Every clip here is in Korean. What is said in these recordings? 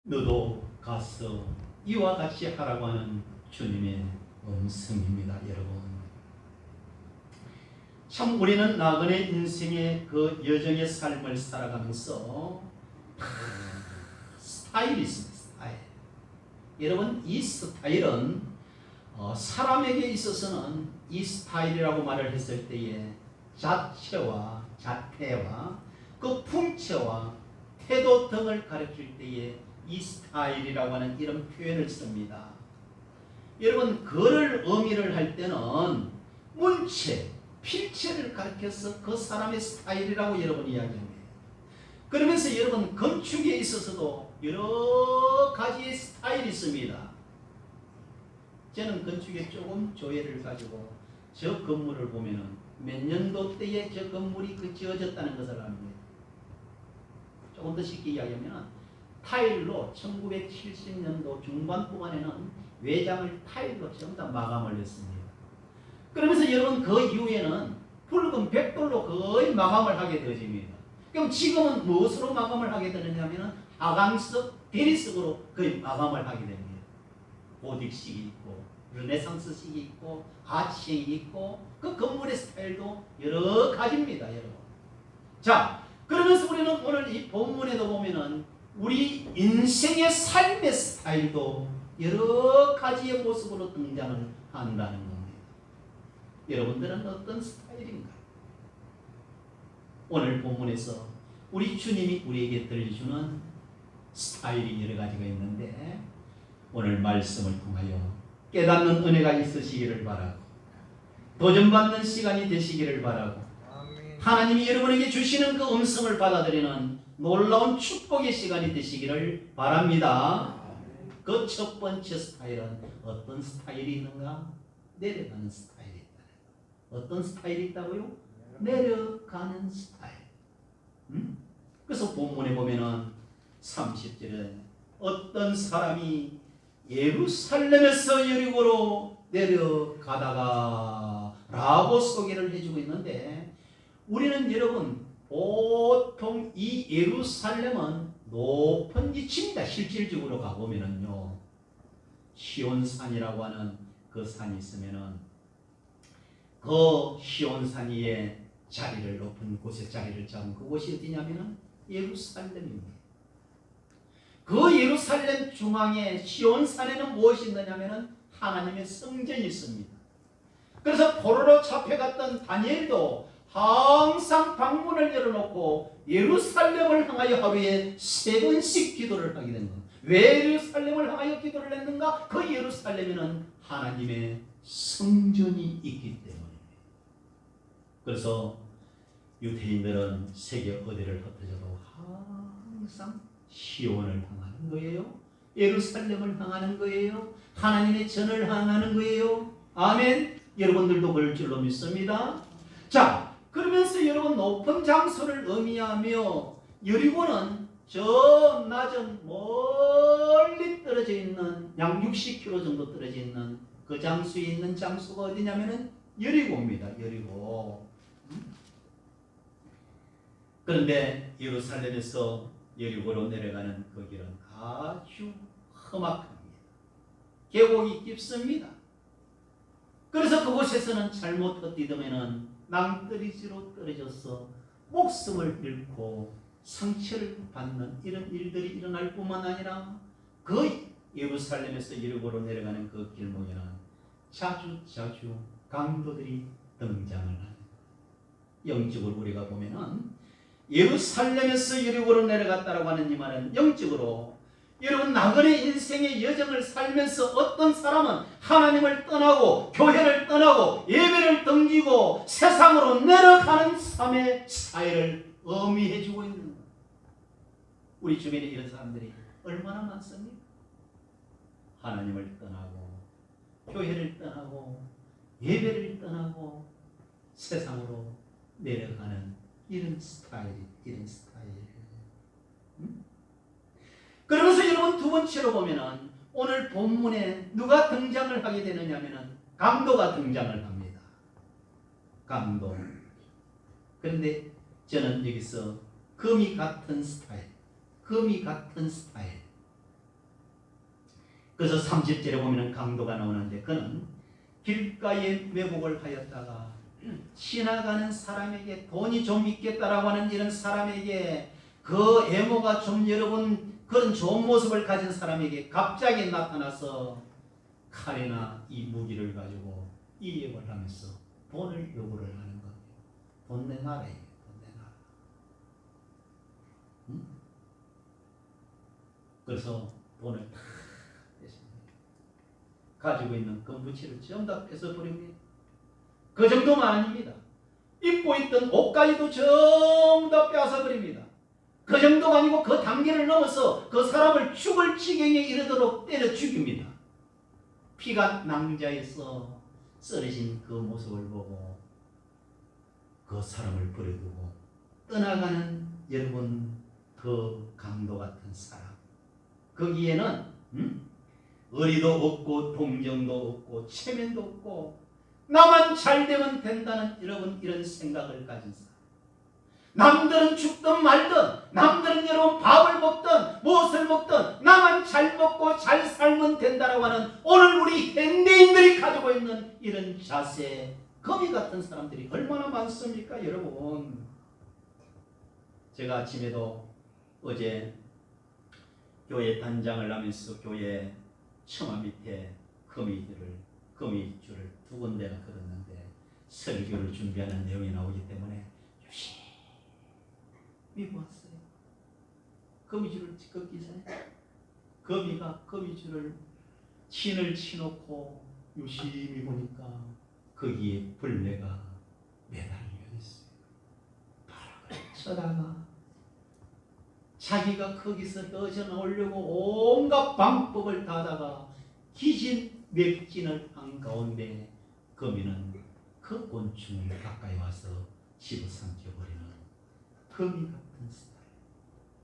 너도 가서 이와 같이 하라고 하는 주님의 음성입니다. 여러분, 참 우리는 나그네 인생의 그 여정의 삶을 살아가면서 스타일이 있습니다. 스타일. 여러분, 이 스타일은 사람에게 있어서는 이 스타일이라고 말을 했을 때에 자체와 자태와 그 풍채와 태도 등을 가르칠 때에 이 스타일이라고 하는 이런 표현을 씁니다. 여러분, 그를 의미를 할 때는 문체, 필체를 가르쳐서 그 사람의 스타일이라고 여러분 이야기합니다. 그러면서 여러분, 건축에 있어서도 여러 가지의 스타일이 있습니다. 저는 건축에 조금 조예를 가지고 저 건물을 보면은 몇 년도 때에 저 건물이 지어졌다는 것을 압니다. 조금 더 쉽게 이야기하면 타일로 1970년도 중반부간에는 외장을 타일로 전부 다 마감을 했습니다. 그러면서 여러분, 그 이후에는 붉은 백돌로 거의 마감을 하게 되어집니다. 그럼 지금은 무엇으로 마감을 하게 되느냐면 하강석, 대리석으로 거의 마감을 하게 됩니다. 고딕식이 있고 르네상스식이 있고 하치형이 있고 그 건물의 스타일도 여러 가지입니다. 여러분, 자, 그러면서 우리는 오늘 이 본문에도 보면은 우리 인생의 삶의 스타일도 여러 가지의 모습으로 등장을 한다는 겁니다. 여러분들은 어떤 스타일인가요? 오늘 본문에서 우리 주님이 우리에게 들려주는 스타일이 여러 가지가 있는데 오늘 말씀을 통하여 깨닫는 은혜가 있으시기를 바라고 도전받는 시간이 되시기를 바라고 하나님이 여러분에게 주시는 그 음성을 받아들이는 놀라운 축복의 시간이 되시기를 바랍니다. 그 첫 번째 스타일은 어떤 스타일이 있는가? 내려가는 스타일이 있다. 어떤 스타일이 있다고요? 내려가는 스타일. 그래서 본문에 보면은 30절에 어떤 사람이 예루살렘에서 여리고로 내려가다가 라고 소개를 해주고 있는데, 우리는 여러분 보통 이 예루살렘은 높은 위치입니다. 실질적으로 가보면은요, 시온산이라고 하는 그 산이 있으면은 그 시온산 위에 자리를 높은 곳에 자리를 잡은 그곳이 어디냐면은 예루살렘입니다. 그 예루살렘 중앙에 시온산에는 무엇이 있느냐면은 하나님의 성전이 있습니다. 그래서 포로로 잡혀갔던 다니엘도 항상 방문을 열어놓고 예루살렘을 향하여 하루에 3번씩 기도를 하게 된 겁니다. 왜 예루살렘을 향하여 기도를 했는가? 그 예루살렘에는 하나님의 성전이 있기 때문입니다. 그래서 유대인들은 세계 어디를 흩어져도 항상 시온을 향하는 거예요. 예루살렘을 향하는 거예요. 하나님의 전을 향하는 거예요. 아멘. 여러분들도 그럴 줄로 믿습니다. 자, 그러면서 여러분, 높은 장소를 의미하며 여리고는 저 낮은 멀리 떨어져 있는 약 60km 정도 떨어져 있는 그 장소에 있는 장소가 어디냐면은 여리고입니다. 여리고. 그런데 예루살렘에서 여리고로 내려가는 그 길은 아주 험악합니다. 계곡이 깊습니다. 그래서 그곳에서는 잘못 헛디디면은 낭떠러지로 떨어져서 목숨을 잃고 상처를 받는 이런 일들이 일어날 뿐만 아니라 그 예루살렘에서 여리고로 내려가는 그 길목에는 자주 강도들이 등장을 합니다. 영적으로 우리가 보면은 예루살렘에서 여리고로 내려갔다라고 하는 이 말은 영적으로 여러분, 나그네 인생의 여정을 살면서 어떤 사람은 하나님을 떠나고 교회를 떠나고 예배를 등지고 세상으로 내려가는 삶의 스타일을 의미해 주고 있는 거예요. 우리 주변에 이런 사람들이 얼마나 많습니까? 하나님을 떠나고 교회를 떠나고 예배를 떠나고 세상으로 내려가는 이런 스타일. 그러면서 여러분, 두 번째로 보면은 오늘 본문에 누가 등장을 하게 되느냐면은 강도가 등장을 합니다. 강도. 그런데 저는 여기서 금이 같은 스타일. 그래서 30절에 보면 강도가 나오는데 그는 길가에 왜곡을 하였다가 지나가는 사람에게 돈이 좀 있겠다라고 하는 이런 사람에게 그 애모가 좀 여러분 그런 좋은 모습을 가진 사람에게 갑자기 나타나서 칼이나 이 무기를 가지고 이입을 하면서 돈을 요구를 하는 거예요. 돈 내놔라. 돈 내놔라. 응? 그래서 돈을 다 뺏습니다. 가지고 있는 금부치를 전부 다 뺏어버립니다. 그 정도만 아닙니다. 입고 있던 옷가지도 전부 다 뺏어버립니다. 그 정도가 아니고 그 단계를 넘어서 그 사람을 죽을 지경에 이르도록 때려 죽입니다. 피가 낭자해서 쓰러진 그 모습을 보고 그 사람을 버려두고 떠나가는 여러분 그 강도 같은 사람, 거기에는 의리도 없고 동정도 없고 체면도 없고 나만 잘되면 된다는 여러분 이런 생각을 가진 사람, 남들은 죽든 말든 남들은 여러분 밥을 먹든 무엇을 먹든 나만 잘 먹고 잘 살면 된다라고 하는 오늘 우리 현대인들이 가지고 있는 이런 자세, 거미 같은 사람들이 얼마나 많습니까 여러분. 제가 아침에도 어제 교회 단장을 하면서 교회 처마 밑에 거미줄을 두 군데나 걸었는데 설교를 준비하는 내용이 나오기 때문에 열심히 보았어요. 거미줄을 걷기 전에 거미가 거미줄을 친을 치놓고 유심히 보니까 거기에 벌레가 매달려 있어요. 바람을 쳐다가 자기가 거기서 헤어져나오려고 온갖 방법을 다하다가 기진 맥진을 한 가운데 거미는 그 곤충을 가까이 와서 집어삼켜버리는 거미 같은 스타일,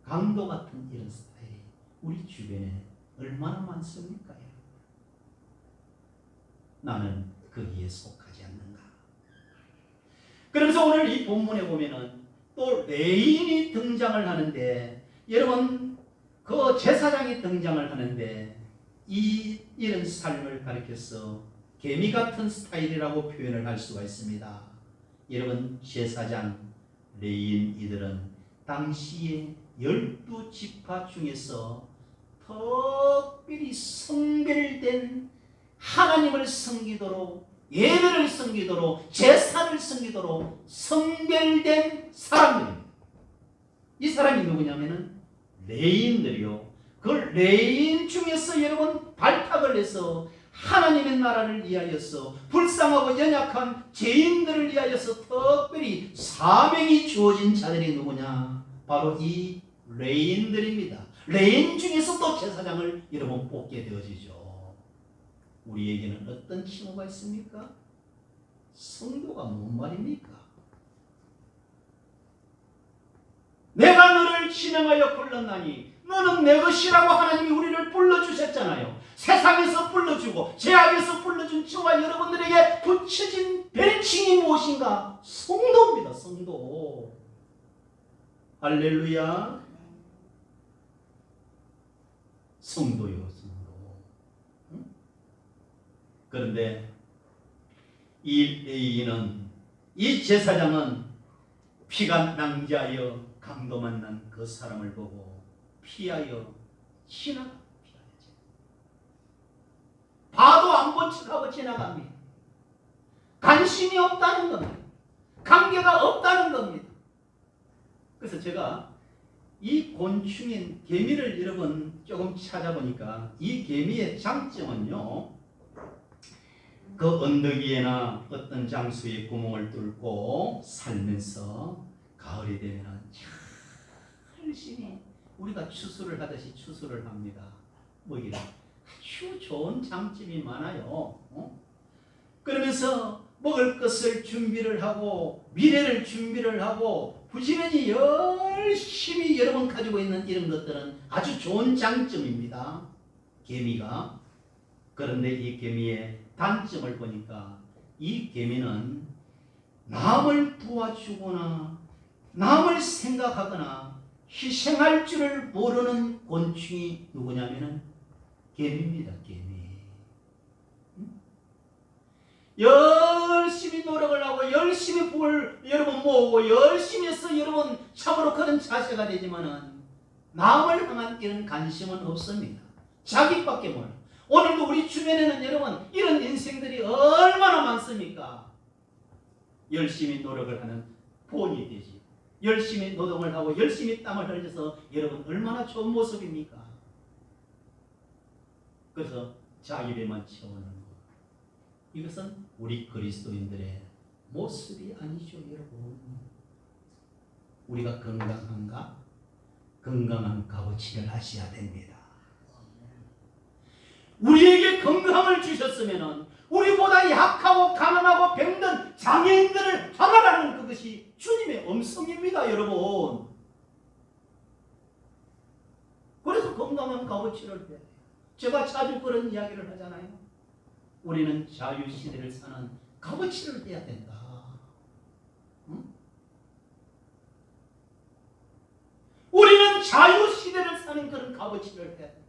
강도 같은 이런 스타일이 우리 주변에 얼마나 많습니까? 나는 거기에 속하지 않는가? 그러면서 오늘 이 본문에 보면은 또 레인이 등장을 하는데, 여러분 그 제사장이 등장을 하는데 이런 삶을 가리켜서 개미 같은 스타일이라고 표현을 할 수가 있습니다. 여러분 제사장 레인 이들은 당시에 12지파 중에서 특별히 성별된 하나님을 섬기도록, 예배를 섬기도록, 제사를 섬기도록 성별된 사람들입니다. 이 사람이 누구냐면은 레인들이요. 그 레인 중에서 여러분 발탁을 해서 하나님의 나라를 위하여서 불쌍하고 연약한 죄인들을 위하여서 특별히 사명이 주어진 자들이 누구냐? 바로 이 레인들입니다. 레인 중에서 또 제사장을 여러분 뽑게 되어지죠. 우리에게는 어떤 칭호가 있습니까? 성도가 뭔 말입니까? 내가 너를 지명하여 불렀나니 너는 내 것이라고 하나님이 우리를 불러주셨잖아요. 세상에서 불러주고 죄악에서 불러준 저와 여러분들에게 붙여진 별칭이 무엇인가? 성도입니다. 성도. 할렐루야. 성도요, 성도. 응? 그런데 이 레위인은, 이 제사장은 피가 낭자하여 강도 만난 그 사람을 보고 피하여 지나갑니다. 봐도 안 본 척하고 지나갑니다. 관심이 없다는 겁니다. 관계가 없다는 겁니다. 그래서 제가 이 곤충인 개미를 여러분 조금 찾아보니까 이 개미의 장점은요, 그 언덕 위에나 어떤 장수의 구멍을 뚫고 살면서 가을이 되면 열심히 우리가 추수를 하듯이 추수를 합니다. 먹이를. 아주 좋은 장점이 많아요. 그러면서 먹을 것을 준비를 하고 미래를 준비를 하고 부지런히 열심히 여러분 가지고 있는 이런 것들은 아주 좋은 장점입니다. 개미가. 그런데 이 개미의 단점을 보니까 이 개미는 남을 도와주거나 남을 생각하거나 희생할 줄을 모르는 곤충이 누구냐면은 개미입니다. 개미. 열심히 노력을 하고 열심히 부를 여러분 모으고 열심히 해서 여러분 참으로 그런 자세가 되지만은 남을 향한 이런 관심은 없습니다. 자기밖에 몰라. 오늘도 우리 주변에는 여러분 이런 인생들이 얼마나 많습니까? 열심히 노력을 하는 본이 되지. 열심히 노동을 하고 열심히 땀을 흘려서 여러분 얼마나 좋은 모습입니까? 그래서 자기배만 채우는 것. 이것은 우리 그리스도인들의 모습이 아니죠, 여러분. 우리가 건강한가? 건강한 값어치를 하셔야 됩니다. 우리에게 건강을 주셨으면 우리보다 약하고 가난하고 병든 장애인들을 하나라는 그것이 주님의 음성입니다, 여러분. 그래서 건강한 값어치를 해야 돼요. 제가 자주 그런 이야기를 하잖아요. 우리는 자유시대를 사는 값어치를 해야 된다. 응? 우리는 자유시대를 사는 그런 값어치를 해야 된다.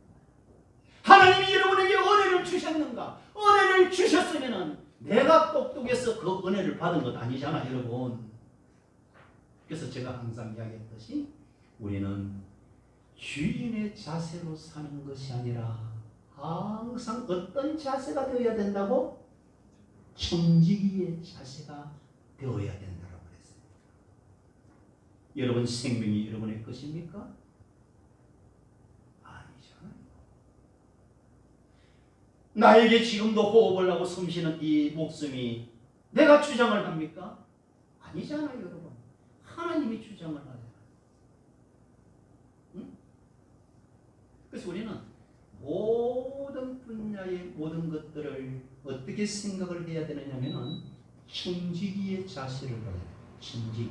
하나님이 여러분에게 은혜를 주셨는가? 은혜를 주셨으면 내가 똑똑해서 그 은혜를 받은 것 아니잖아, 여러분. 그래서 제가 항상 이야기했듯이 우리는 주인의 자세로 사는 것이 아니라 항상 어떤 자세가 되어야 된다고? 청지기의 자세가 되어야 된다고 그랬습니다. 여러분 생명이 여러분의 것입니까? 아니잖아요. 나에게 지금도 호흡을 하고 숨쉬는 이 목숨이 내가 주장을 합니까? 아니잖아요, 여러분. 하나님이 주장을 하잖아요. 응? 그래서 우리는 모든 분야의 모든 것들을 어떻게 생각을 해야 되느냐면은 청지기의 자세를 가져야 돼요. 청지기.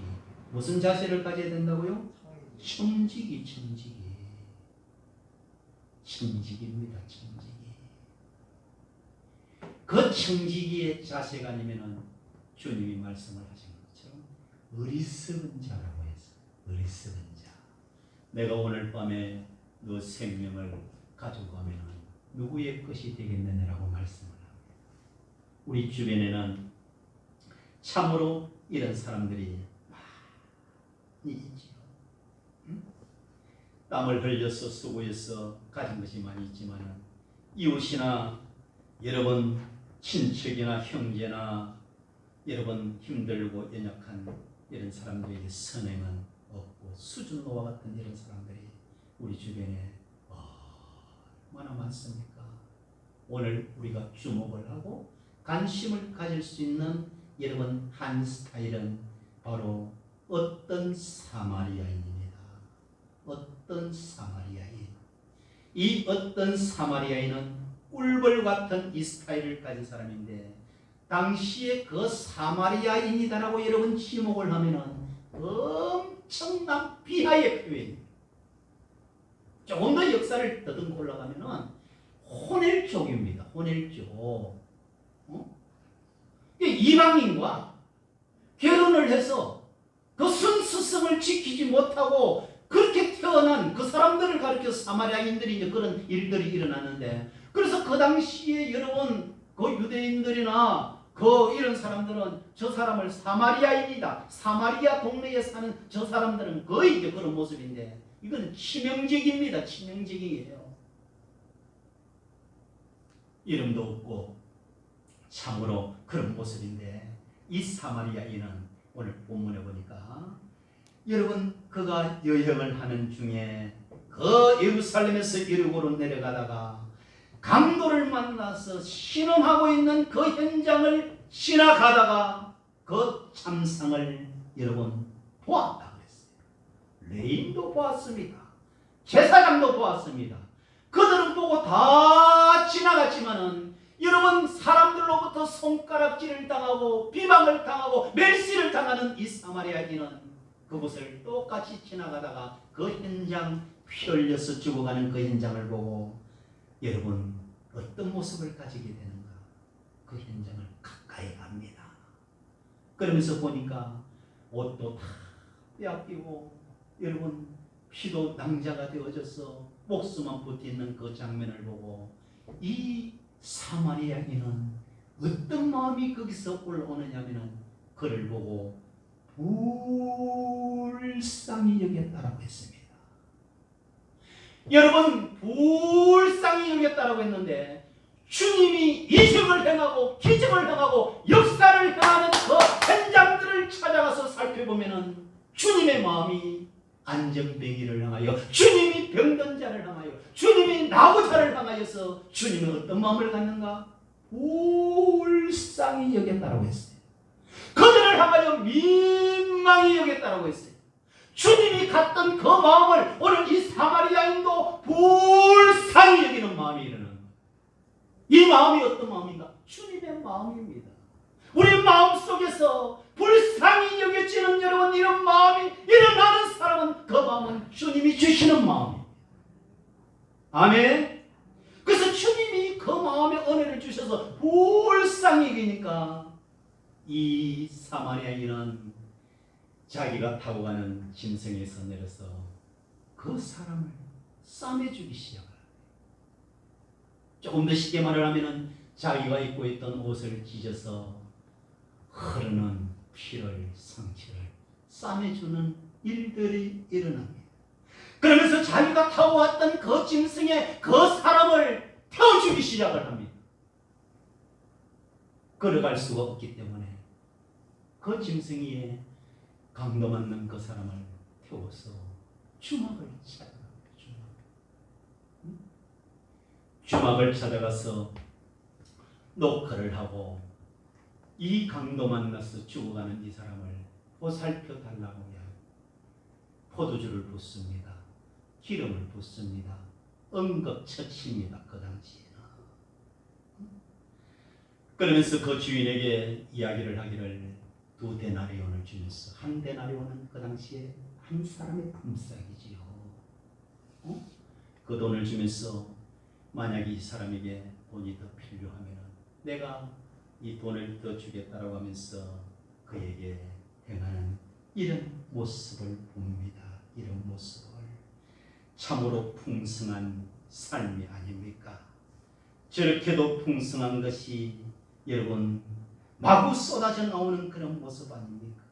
무슨 자세를 가져야 된다고요? 청지기, 청지기. 청지기입니다, 청지기. 그 청지기의 자세가 아니면은 주님이 말씀을 하신 것처럼 어리석은 자라고 했어요. 어리석은 자. 내가 오늘 밤에 너 생명을 가지고 가면 누구의 것이 되겠느냐라고 말씀을 합니다. 우리 주변에는 참으로 이런 사람들이 많이 있지요. 응? 땀을 흘려서 수고해서 가진 것이 많이 있지만 이웃이나 여러분 친척이나 형제나 여러분 힘들고 연약한 이런 사람들에게 선행은 없고 수준노와 같은 이런 사람들이 우리 주변에 얼마나 많습니까? 오늘 우리가 주목을 하고 관심을 가질 수 있는 여러분 한 스타일은 바로 어떤 사마리아인입니다. 어떤 사마리아인. 이 어떤 사마리아인은 꿀벌 같은 이 스타일을 가진 사람인데 당시에 그 사마리아인이다라고 여러분 지목을 하면은 엄청난 비하의 표현입니다. 조금 더 역사를 더듬고 올라가면은 호넬족입니다. 호넬족. 이방인과 결혼을 해서 그 순수성을 지키지 못하고 그렇게 태어난 그 사람들을 가리켜서 사마리아인들이 이제 그런 일들이 일어났는데 그래서 그 당시에 여러분 그 유대인들이나 그 이런 사람들은 저 사람을 사마리아인이다. 사마리아 동네에 사는 저 사람들은 거의 이제 그런 모습인데 이건 치명적입니다. 치명적이에요. 이름도 없고 참으로 그런 모습인데 이 사마리아인은 오늘 본문에 보니까 여러분 그가 여행을 하는 중에 그 예루살렘에서 이르고로 내려가다가 강도를 만나서 신음하고 있는 그 현장을 지나가다가 그 참상을 여러분 보았다 그랬어요. 레인도 보았습니다. 제사장도 보았습니다. 그들은 보고 다 지나갔지만은 여러분 사람들로부터 손가락질을 당하고 비방을 당하고 멸시를 당하는 이 사마리아인은 그곳을 똑같이 지나가다가 그 현장 피 흘려서 죽어가는 그 현장을 보고 여러분 어떤 모습을 가지게 되는가? 그 현장을 가까이 갑니다. 그러면서 보니까 옷도 다 빼앗기고 여러분 피도 낭자가 되어져서 목숨만 붙어있는 그 장면을 보고 이 사마리아인은 어떤 마음이 거기서 올라오느냐면은 그를 보고 불쌍히 여겼다라고 했습니다. 여러분, 불쌍히 여겼다라고 했는데 주님이 이적을 행하고 기적을 행하고 역사를 행하는 그 현장들을 찾아가서 살펴보면은 주님의 마음이 안정병이를 향하여, 주님이 병든 자를 향하여, 주님이 나고자를 향하여서 주님은 어떤 마음을 갖는가? 불쌍히 여겼다라고 했어요. 그들을 향하여 민망히 여겼다라고 했어요. 주님이 갖던 그 마음을 오늘 이 사마리아인도 불쌍히 여기는 마음이 일어나는 거예요. 이 마음이 어떤 마음인가? 주님의 마음입니다. 우리 마음속에서 불쌍히 여겨지는 여러분, 이런 마음이 일어나는 사람은 그 마음은 주님이 주시는 마음입니다. 아멘. 그래서 주님이 그 마음에 은혜를 주셔서 불쌍히 여기니까 이 사마리아인은 자기가 타고 가는 짐승에서 내려서 그 사람을 싸매주기 시작합니다. 조금 더 쉽게 말을 하면은 자기가 입고 있던 옷을 찢어서 흐르는 피를, 상처를 싸매주는 일들이 일어납니다. 그러면서 자기가 타고 왔던 그 짐승의 그 사람을 태워주기 시작을 합니다. 걸어갈 수가 없기 때문에 그 짐승이 강도 맞는 그 사람을 태워서 주막을 찾아갑니다. 주막을 찾아가서 녹화를 하고 이 강도 만나서 죽어가는 이 사람을 보살펴 달라고 해요. 포도주를 붓습니다. 기름을 붓습니다. 응급처치입니다. 그 당시에는. 그러면서 그 주인에게 이야기를 하기를 2데나리온을 주면서, 1데나리온은 그 당시에 한 사람의 품삯이지요. 그 돈을 주면서 만약 이 사람에게 돈이 더 필요하면 내가 이 돈을 더 주겠다라고 하면서 그에게 행하는 이런 모습을 봅니다. 이런 모습을. 참으로 풍성한 삶이 아닙니까? 저렇게도 풍성한 것이 여러분 마구 쏟아져 나오는 그런 모습 아닙니까?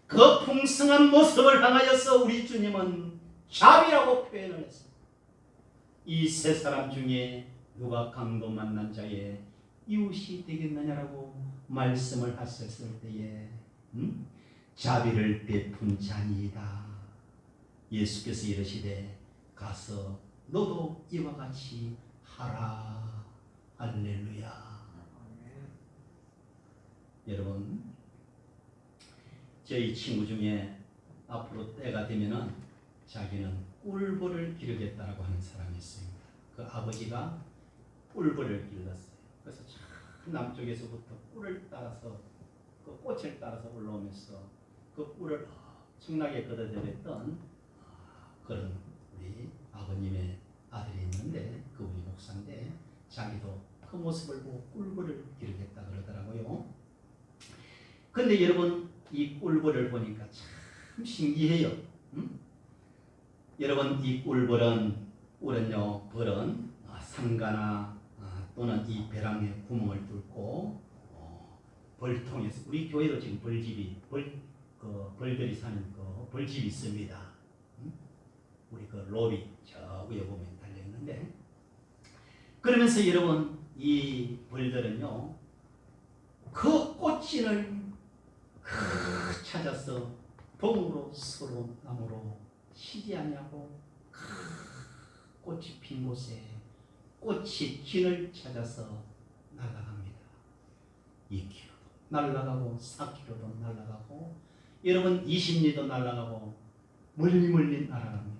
그 풍성한 모습을 향하여서 우리 주님은 자비라고 표현을 했습니다. 이 세 사람 중에 누가 강도 만난 자의 이웃이 되겠느냐라고 말씀을 하셨을 때에 자비를 베푼 자니이다. 예수께서 이르시되 가서 너도 이와 같이 하라. 할렐루야. 여러분, 저희 친구 중에 앞으로 때가 되면은 자기는 꿀벌을 기르겠다라고 하는 사람이 있습니다. 그 아버지가 꿀벌을 길렀어요. 그래서 저 남쪽에서부터 꿀을 따라서, 그 꽃을 따라서 올라오면서 그 꿀을 엄청나게 걷어들였던 그런 우리 아버님의 아들이 있는데, 그분이 목사인데 자기도 그 모습을 보고 꿀벌을 기르겠다 그러더라고요. 근데 여러분, 이 꿀벌을 보니까 참 신기해요. 여러분, 이 꿀벌은요, 벌은 상가나 또는 이 벼랑에 구멍을 뚫고 벌통에서, 우리 교회도 지금 벌집이 벌들이 사는 그 벌집이 있습니다. 우리 그 로비 저 위에 보면 달려 있는데, 그러면서 여러분 이 벌들은요 그 꽃진을 찾아서 봉으로 서로 나무로 치지 않냐고 꽃이 핀 곳에 꽃이 진을 찾아서 날아갑니다. 2km도 날아가고 4km도 날아가고 여러분 20리도 날아가고 멀리 날아갑니다.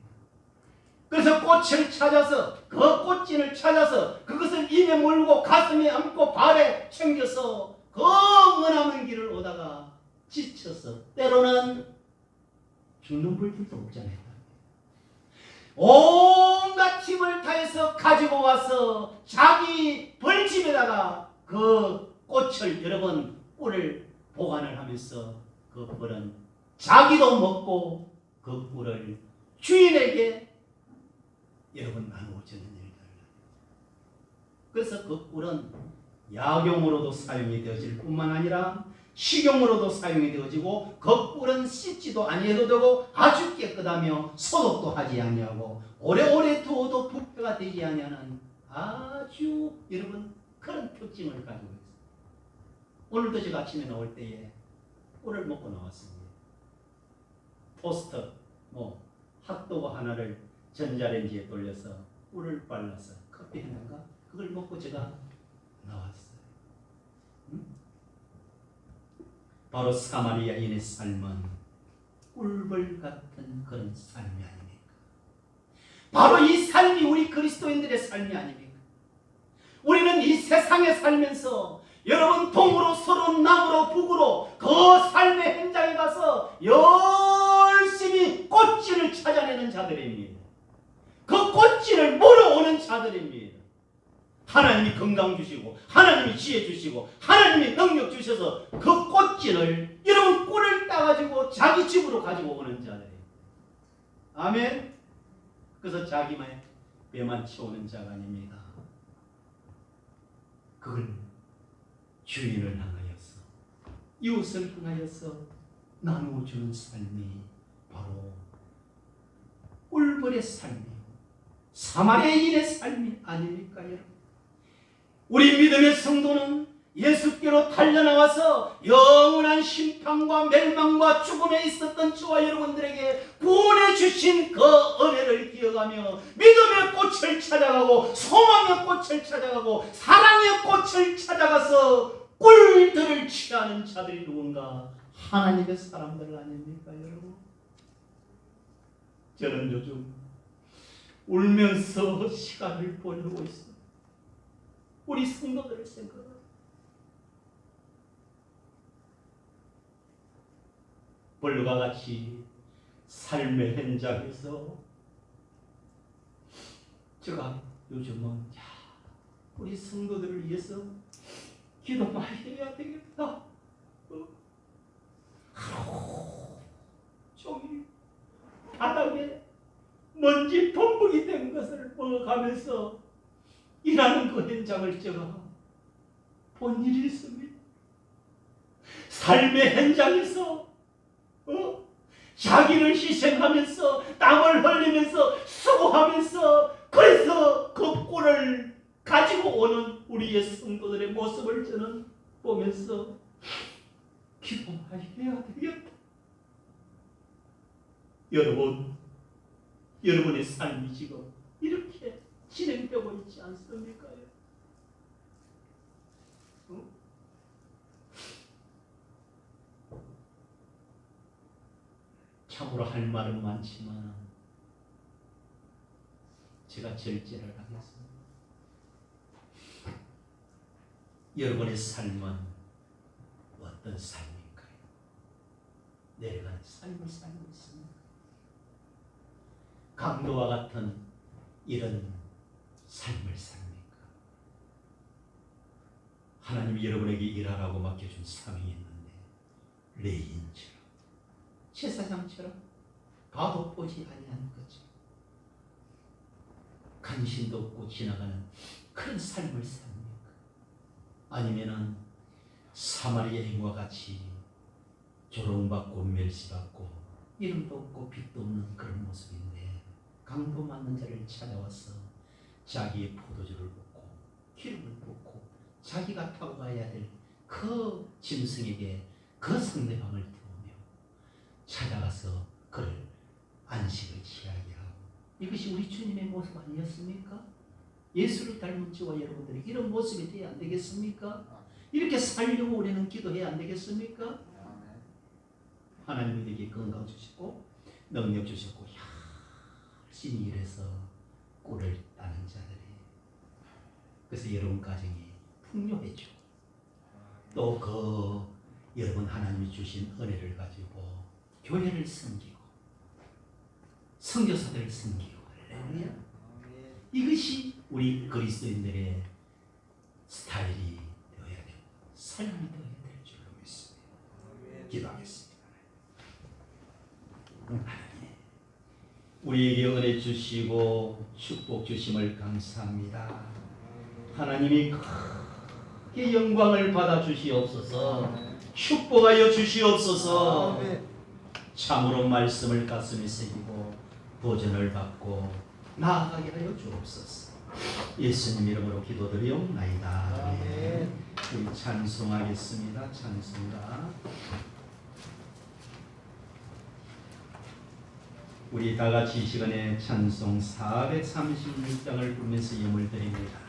그래서 꽃을 찾아서, 그 꽃진을 찾아서 그것을 입에 물고 가슴에 안고 발에 챙겨서 그 머나먼 길을 오다가 지쳐서, 때로는 죽는 벌들도 없잖아요. 온갖 힘을 다해서 가지고 와서 자기 벌집에다가 그 꽃을, 여러분 꿀을 보관을 하면서 그 벌은 자기도 먹고 그 꿀을 주인에게 여러분 나누어지는 일들. 그래서 그 꿀은 약용으로도 사용이 되어질 뿐만 아니라 식용으로도 사용이 되어지고 그 꿀은 씻지도 아니해도 되고 아주 깨끗하며 소독도 하지 아니하고 오래오래 두어도 부패가 되지 아니하는 아주 여러분 그런 특징을 가지고 있습니다. 오늘도 제가 아침에 나올 때에 꿀을 먹고 나왔습니다. 토스트 핫도그 하나를 전자레인지에 돌려서 꿀을 발라서 커피 하나인가 그걸 먹고 제가 나왔어요. 바로 사마리아인의 삶은 꿀벌 같은 그런 삶이 아닙니까? 바로 이 삶이 우리 그리스도인들의 삶이 아닙니까? 우리는 이 세상에 살면서 여러분 동으로 서로 남으로 북으로 그 삶의 현장에 가서 열심히 꽃진을 찾아내는 자들입니다. 그 꽃진을 물어오는 자들입니다. 하나님이 건강 주시고 하나님이 지혜 주시고 하나님이 능력 주셔서 그 꽃진을 여러분 꿀을 따가지고 자기 집으로 가지고 오는 자들이에요. 아멘. 그래서 자기만 배만 채우는 자가 아닙니다. 그걸 주인을 향하여서 이웃을 향하여서 나누어주는 삶이 바로 꿀벌의 삶이요 사마리아인의 삶이 아닙니까 여러분? 우리 믿음의 성도는 예수께로 달려나와서 영원한 심판과 멸망과 죽음에 있었던 저와 여러분들에게 구원해 주신 그 은혜를 기억하며 믿음의 꽃을 찾아가고 소망의 꽃을 찾아가고 사랑의 꽃을 찾아가서 꿀들을 취하는 자들이 누군가 하나님의 사람들 아닙니까 여러분? 저는 요즘 울면서 시간을 보내고 있습니다. 우리 성도들을 생각하고 벌과 같이 삶의 현장에서 제가 요즘은 우리 성도들을 위해서 기도 많이 해야 되겠다. 하루 종일 바닥에 먼지 범벅이 된 것을 먹어가면서 일하는 그 현장을 제가 본 일이 있습니다. 삶의 현장에서 자기를 희생하면서 땀을 흘리면서 수고하면서 그래서 그 꿀을 가지고 오는 우리의 성도들의 모습을 저는 보면서 기도해야 되겠다. 여러분의 삶이 지금 이렇게 진행되고 있지 않습니까? 참으로 할 말은 많지만 제가 절제를 하겠습니다. 여러분의 삶은 어떤 삶일까요? 내려가는 삶을 살고 있습니다. 강도와 같은 이런 삶을 삽니까? 하나님이 여러분에게 일하라고 맡겨준 사명이 있는데 레인처럼 제사장처럼 봐도 보지 아니하는 거죠. 관심도 없고 지나가는 그런 삶을 삽니까? 아니면은 사마리아인과 같이 조롱받고 멸시받고 이름도 없고 빛도 없는 그런 모습인데 강도 맞는 자를 찾아와서 자기의 포도주를 붓고 기름을 붓고 자기가 타고 가야 될 그 짐승에게 그 상대방을 태우며 찾아가서 그를 안식을 취하게 하고 이것이 우리 주님의 모습 아니었습니까? 예수를 닮은 저와 여러분들이 이런 모습이 되어야 안 되겠습니까? 이렇게 살려고 우리는 기도해야 안 되겠습니까? 하나님이 우리에게 건강 주시고 능력 주셨고 열심히 일해서 꿀을 따는 자들이 그래서 여러분 가정이 풍요해지고 또 그 여러분 하나님이 주신 은혜를 가지고 교회를 섬기고 선교사들을 섬기고 할렐루야. 이것이 우리 그리스도인들의 스타일이 되어야 되고 삶이 되어야 될 줄로 믿습니다. 기도하겠습니다. 하나님, 우리에게 은혜 주시고 축복 주심을 감사합니다. 하나님이 크게 영광을 받아 주시옵소서. 축복하여 주시옵소서. 참으로 말씀을 가슴에 새기고 도전을 받고 나아가게 하여 주옵소서. 예수님 이름으로 기도드리옵나이다. 우리 찬송하겠습니다. 찬송가 우리 다같이 이 시간에 찬송 436장을 부르면서 예물 드립니다.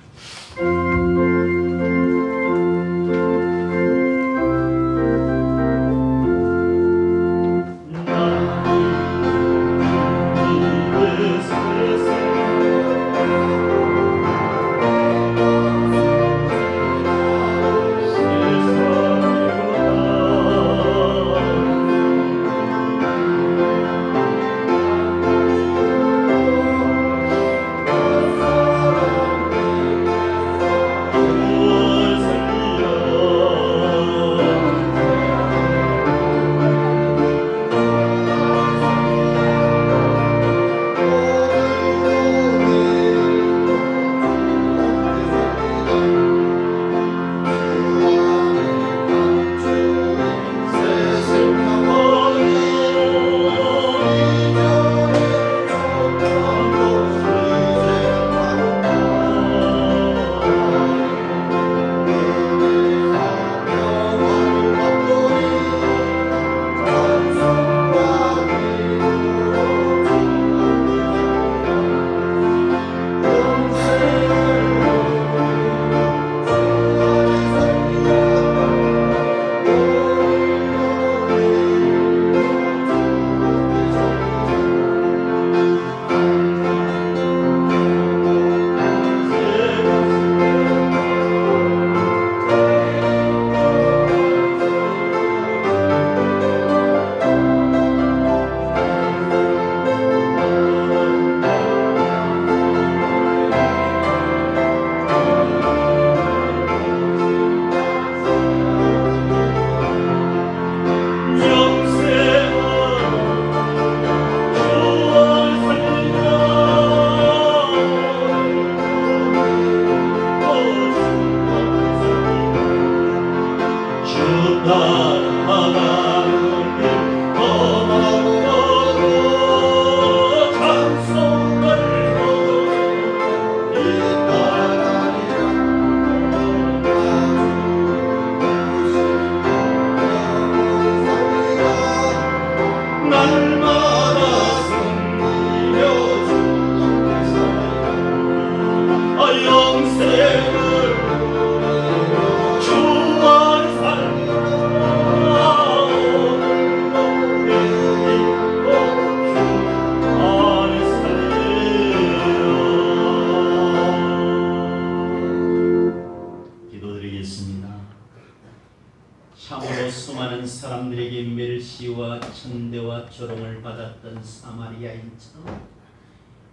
참으로 수많은 사람들에게 멸시와 천대와 조롱을 받았던 사마리아인처럼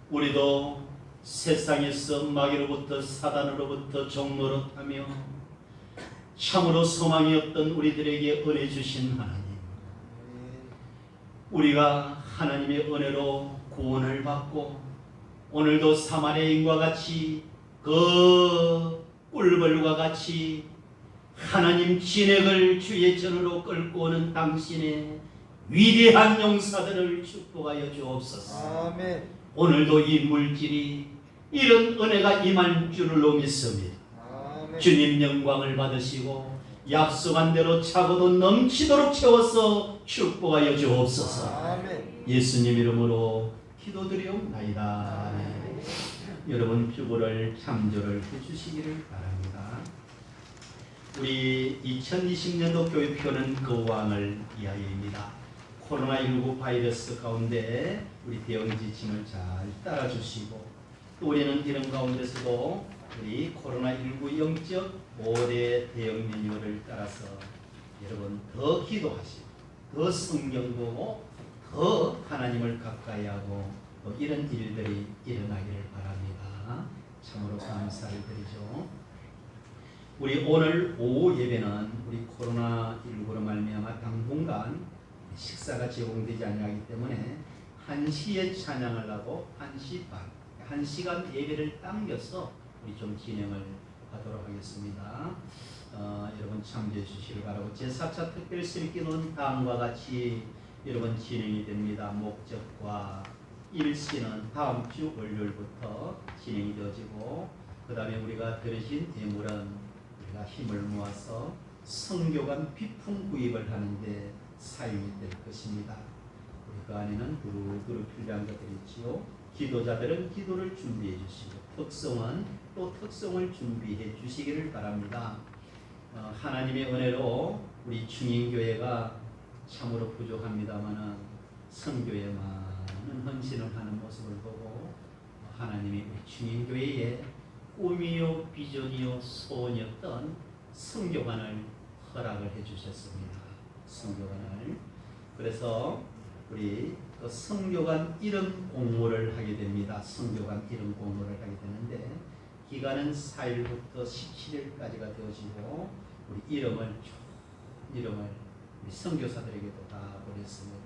우리도 세상에서 마귀로부터 사단으로부터 종노릇하며 참으로 소망이 없던 우리들에게 은혜 주신 하나님, 우리가 하나님의 은혜로 구원을 받고 오늘도 사마리아인과 같이 그 꿀벌과 같이 하나님 진액을 주의 전으로 끌고 오는 당신의 위대한 용사들을 축복하여 주옵소서. 아멘. 오늘도 이 물질이 이런 은혜가 임할 줄로 믿습니다. 아멘. 주님 영광을 받으시고 약속한 대로 차고도 넘치도록 채워서 축복하여 주옵소서. 아멘. 예수님 이름으로 기도드리옵나이다. 아멘. 여러분 표고를 참조를 해주시기를 바랍니다. 우리 2020년도 교육표는 그 왕을 위하여입니다. 코로나19 바이러스 가운데 우리 대응 지침을 잘 따라주시고 또 우리는 이런 가운데서도 우리 코로나19 영적 5대 대응 매뉴얼을 따라서 여러분 더 기도하시고 더 성경 보고 더 하나님을 가까이 하고 또 이런 일들이 일어나기를 바랍니다. 참으로 감사를 드리죠. 우리 오늘 오후 예배는 우리 코로나19로 말미암아 당분간 식사가 제공되지 않기 때문에 1시에 찬양을 하고 1시 반, 1시간 예배를 당겨서 우리 좀 진행을 하도록 하겠습니다. 여러분 참조해 주시길 바라고, 제4차 특별수리기도는 다음과 같이 여러분 진행이 됩니다. 목적과 일시는 다음 주 월요일부터 진행이 되어지고, 그 다음에 우리가 들으신 예물은 우리가 힘을 모아서 성교관 비품 구입을 하는데 사용이 될 것입니다. 우리 그 안에는 두루두루 필요한 것들이 있지요. 기도자들은 기도를 준비해 주시고, 특성은 또 특성을 준비해 주시기를 바랍니다. 하나님의 은혜로 우리 중인교회가 참으로 부족합니다마는 성교에 많은 헌신을 하는 모습을 보고, 하나님이 우리 중인교회에 꿈이요 비전이요 소원이었던 성교관을 허락을 해주셨습니다. 성교관을. 그래서 우리 그 성교관 이름 공모를 하게 됩니다. 성교관 이름 공모를 하게 되는데, 기간은 4일부터 17일까지가 되어지고, 우리 이름을 우리 선교사들에게도 다 보냈습니다.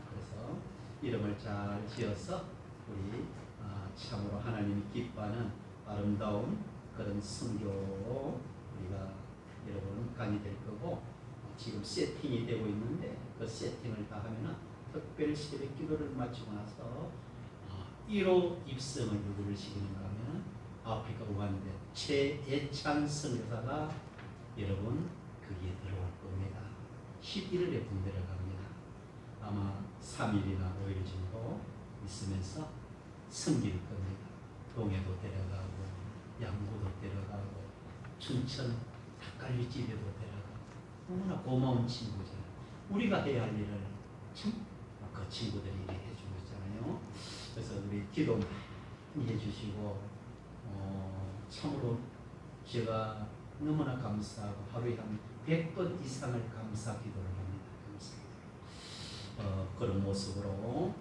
그래서 이름을 잘 지어서 우리 참으로 하나님이 기뻐하는 아름다운 그런 선교로 우리가 여러분 가게 될 거고, 지금 세팅이 되고 있는데, 그 세팅을 다 하면은 특별 새벽 기도를 마치고 나서 1호 입성을 누구를 시키는가 하면 아프리카 우간다 최예찬 선교사가 여러분 거기에 들어올 겁니다. 11일에 군대를 갑니다. 아마 3일이나 5일 정도 있으면서 섬길 겁니다. 동해도 데려가고, 양구도 데려가고, 춘천 닭갈비집에도 데려가고, 너무나 고마운 친구잖아요. 우리가 해야 할 일을 참 그 친구들이 해주고 있잖아요. 그래서 우리 기도 많이 해주시고, 참으로 제가 너무나 감사하고 하루에 한 100번 이상을 감사 기도를 합니다. 감사. 그런 모습으로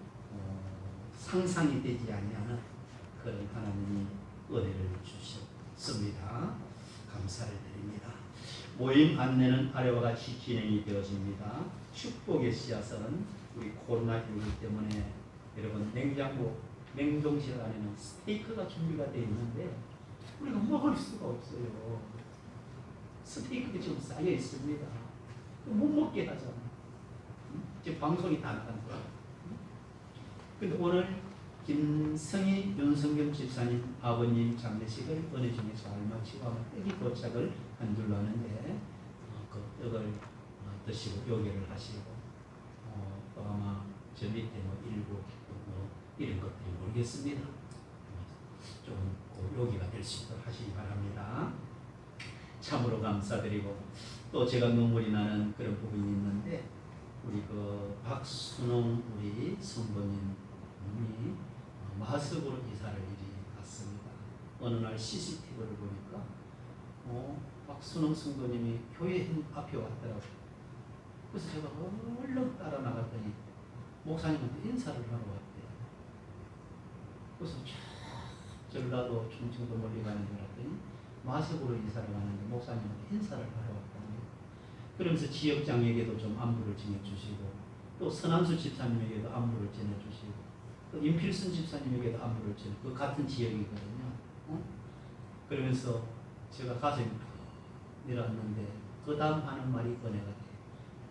상상이 되지 아니하는 그런 하나님이 은혜를 주셨습니다. 감사를 드립니다. 모임 안내는 아래와 같이 진행이 되어집니다. 축복의 씨앗은 우리 코로나19 때문에 여러분 냉장고, 냉동실 안에는 스테이크가 준비가 되어 있는데 우리가 먹을 수가 없어요. 스테이크가 지금 쌓여 있습니다. 못 먹게 하잖아. 지금 방송이 다 나간 거야. 근데 오늘 김성희 윤성경 집사님 아버님 장례식을 은혜 중에 잘 마치고 아마 떡이 도착을 한 줄로 아는데, 그 떡을 드시고 요기를 하시고, 또 아마 저 밑에 일부 이런 것들이 모르겠습니다. 좀 요기가 될 수 있도록 하시기 바랍니다. 참으로 감사드리고, 또 제가 눈물이 나는 그런 부분이 있는데, 우리 그 박순홍 우리 성도님이 마석으로 이사를 일이 갔습니다. 어느 날 CCTV를 보니까 박순홍 성도님이 교회 앞에 왔더라고요. 그래서 제가 얼른 따라 나갔더니 목사님한테 인사를 하러 왔대요. 그래서 전라도 충청도 멀리 가는 줄 알았더니 마석으로 이사를 가는데 목사님한테 인사를 하러 왔거든요. 그러면서 지역장에게도 좀 안부를 전해주시고, 또 선한수 집사님에게도 안부를 전해주시고, 또 임필순 집사님에게도 안부를 전해, 그 같은 지역이거든요. 그러면서 제가 가슴이 내려왔는데 그 다음 하는 말이 은혜가 돼요.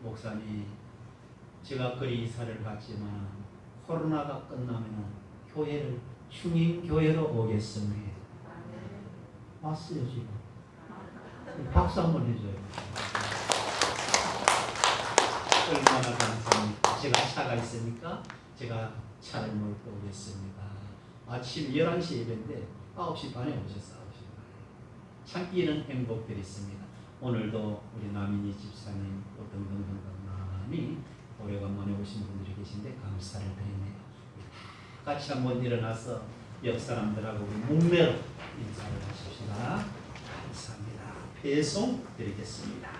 목사님, 제가 거리 이사를 갔지만 코로나가 끝나면 교회를 충인교회로 오겠습니다. 왔어요 지금. 박수 한번 해줘요. 얼마나 감사합니까. 제가 차가 있으니까 제가 차를 몰고 오겠습니다. 아침 11시 예배인데 9시 반에 오셨어요. 9시 반에. 참 이런 행복들이 있습니다. 오늘도 우리 남인희 집사님 또 등등등등 많이 오래간만에 오신 분들이 계신데 감사를 드립니다. 같이 한번 일어나서 옆 사람들하고 우리 묵매로 인사를 하십시다. 감사합니다. 배송 드리겠습니다.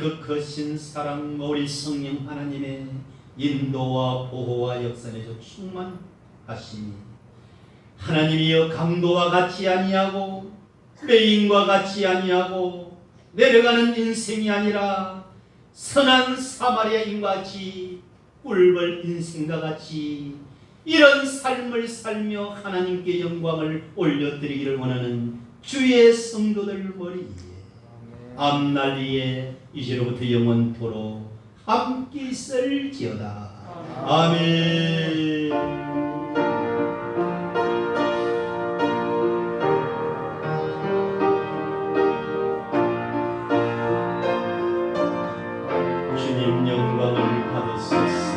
그 크신 사랑 우리 성령 하나님의 인도와 보호와 역사 내적 충만하시니 하나님이여 강도와 같이 아니하고 레인과 같이 아니하고 내려가는 인생이 아니라 선한 사마리아인과 같이 꿀벌 인생과 같이 이런 삶을 살며 하나님께 영광을 올려드리기를 원하는 주의 성도들 머리에 앞날리에 이제로부터 영원토록 함께 있을지어다. 아멘. 주님 영광을 받으소서.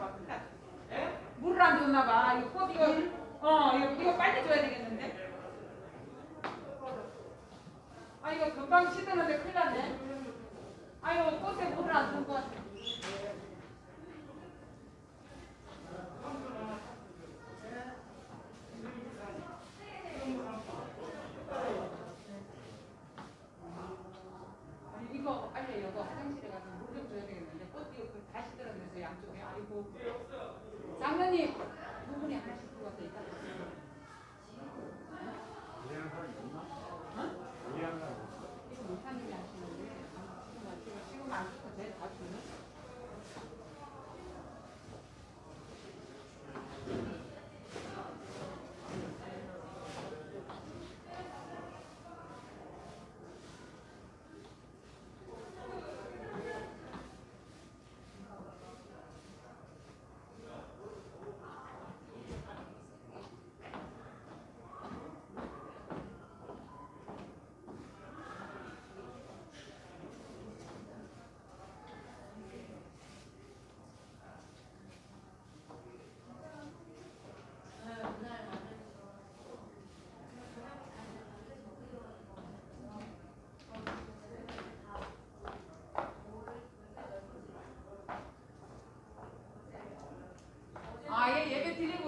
봐. 큰일 났다. 물을 안 줬나 봐. 이거 꽃 이거 이거 빨리 줘야 되겠는데? 아 이거 금방 시드는데 큰일 났네. 아유 꽃에 물을 안 준 것 같아. 이거 빨리 이거 화장실에 가서 물 좀 줘야 되겠는데 꽃 이거 다시 들었면서 양쪽에 아이고 장로님 두 분이 하나씩 들고 왔다 이따 이거 못하는 게 아시는데 지금 안 주고 쟤다 주는? 아, 예, 예배 드리고